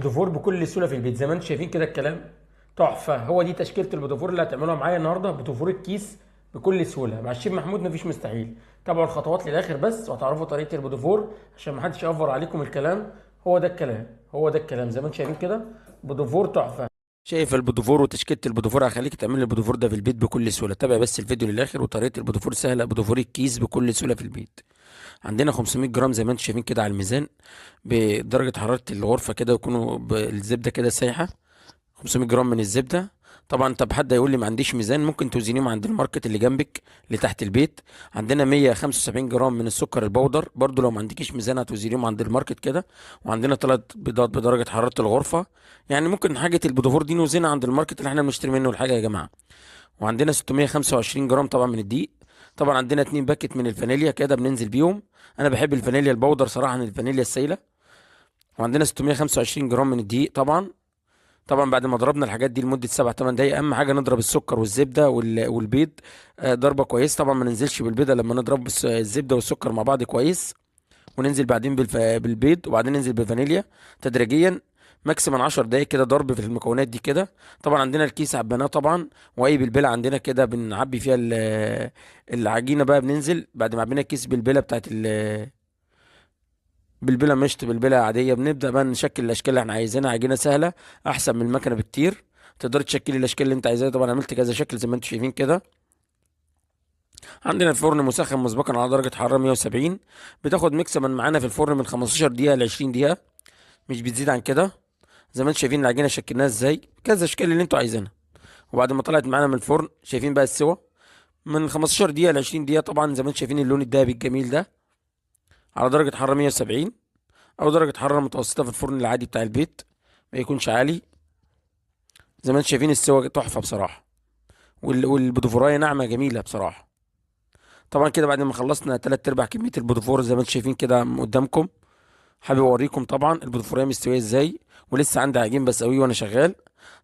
البوتوفور بكل سهوله في البيت زي ما انتم شايفين كده الكلام تحفه. هو دي تشكيله البوتوفور اللي هتعملوها معايا النهارده، بوتوفور الكيس بكل سهوله مع الشيف محمود، مفيش مستحيل. تابعوا الخطوات للاخر بس وهتعرفوا طريقه البوتوفور عشان ما حدش يأفور عليكم الكلام. هو ده الكلام زي ما انتم شايفين كده، بوتوفور تحفه. شايف البوتوفور وتشكيله البوتوفور هخليك تعمل البوتوفور ده في البيت بكل سهوله. تابع بس الفيديو للاخر، وطريقه البوتوفور سهله، بوتوفور الكيس بكل سهوله في البيت. عندنا 500 جرام زي ما انتم شايفين كده على الميزان، بدرجه حراره الغرفه كده، يكونوا بالزبده كده سايحه. 500 جرام من الزبده. طبعا طب حد يقول لي ما عنديش ميزان، ممكن توزنيهم عند الماركت اللي جنبك اللي تحت البيت. عندنا 175 جرام من السكر البودر، برضو لو ما عندكيش ميزان هتوزنيهم عند الماركت كده. وعندنا 3 بيضات بدرجه حراره الغرفه. يعني ممكن حاجه البودوفور دي نوزنها عند الماركت اللي احنا بنشتري منه الحاجه يا جماعه. وعندنا 625 جرام طبعا من الدقيق. طبعا عندنا 2 باكت من الفانيليا كده بننزل بيهم. انا بحب الفانيليا البودر صراحه عن الفانيليا السائله. وعندنا 625 جرام من الدقيق طبعا. طبعا بعد ما ضربنا الحاجات دي لمده 7 8 دقايق، اهم حاجه نضرب السكر والزبده والبيض ضربه كويس. طبعا ما ننزلش بالبيضه لما نضرب الزبده والسكر مع بعض كويس. وننزل بعدين بالبيض، وبعدين ننزل بالفانيليا تدريجيا. ماكسيمم 10 دقايق كده ضرب في المكونات دي كده. طبعا عندنا الكيس عبيناه طبعا، واي بالبله عندنا كده بنعبي فيها العجينه بقى. بننزل بعد ما عبينا الكيس بالبله بتاعت بالبله مشط، بالبله عاديه، بنبدا بقى نشكل الاشكال اللي احنا عايزينها. عجينه سهله احسن من المكنه بكتير، تقدر تشكلي الاشكال اللي انت عايزاها. طبعا عملت كذا شكل زي ما انتم شايفين كده. عندنا الفرن مسخن مسبقا على درجه حراره 170. بتاخد ميكسيمم معانا في الفرن من 15 دقيقه ل 20 دقيقه، مش بتزيد عن كده. زي ما انتم شايفين العجينه شكلناها ازاي، كذا اشكال اللي انتوا عايزينها. وبعد ما طلعت معانا من الفرن شايفين بقى السوا من 15 دقيقه ل 20 دقيقه. طبعا زي ما انتم شايفين اللون الدهبي الجميل ده على درجه حراره 170، او درجه حراره متوسطه في الفرن العادي بتاع البيت، ما يكونش عالي. زي ما انتم شايفين السوا تحفه بصراحه، والبودوفورايه ناعمه جميله بصراحه. طبعا كده بعد ما خلصنا 3/4 كميه البودوفور زي ما انتم شايفين كده قدامكم. حابب اوريكم طبعا البودوفوريه مستويه ازاي، ولسه عندي عجين بسويه وانا شغال.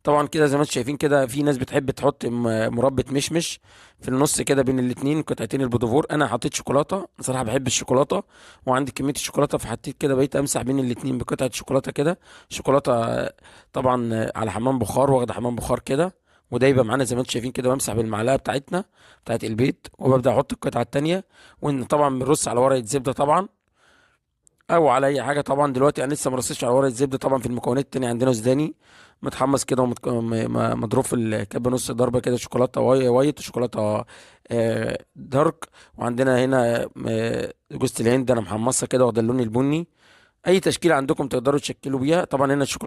طبعا كده زي ما انتم شايفين كده، في ناس بتحب تحط مربى مشمش في النص كده بين الاتنين قطعتين البودوفور. انا حطيت شوكولاته، صراحه بحب الشوكولاته وعندي كميه الشوكولاته، فحطيت كده بقيت امسح بين الاتنين بقطعه شوكولاته كده. شوكولاته طبعا على حمام بخار، واخده حمام بخار كده. وده يبقى معانا زي ما انتم شايفين كده، بمسح بالمعلقه بتاعتنا بتاعت البيت، وببدا احط القطعه التانيه. وان طبعا بنرص على ورقه زبده طبعا، او على اي حاجه. طبعا دلوقتي انا لسه ما رصيتش على ورقه الزبده. طبعا في المكونات التانية عندنا سوداني متحمص كده مضروب في الكب نص ضربه كده، شوكولاته وايت وشوكولاته دارك. وعندنا هنا جوز الهند انا محمصه كده واخده اللون البني. اي تشكيله عندكم تقدروا تشكلوا بيها. طبعا هنا الشوكولاته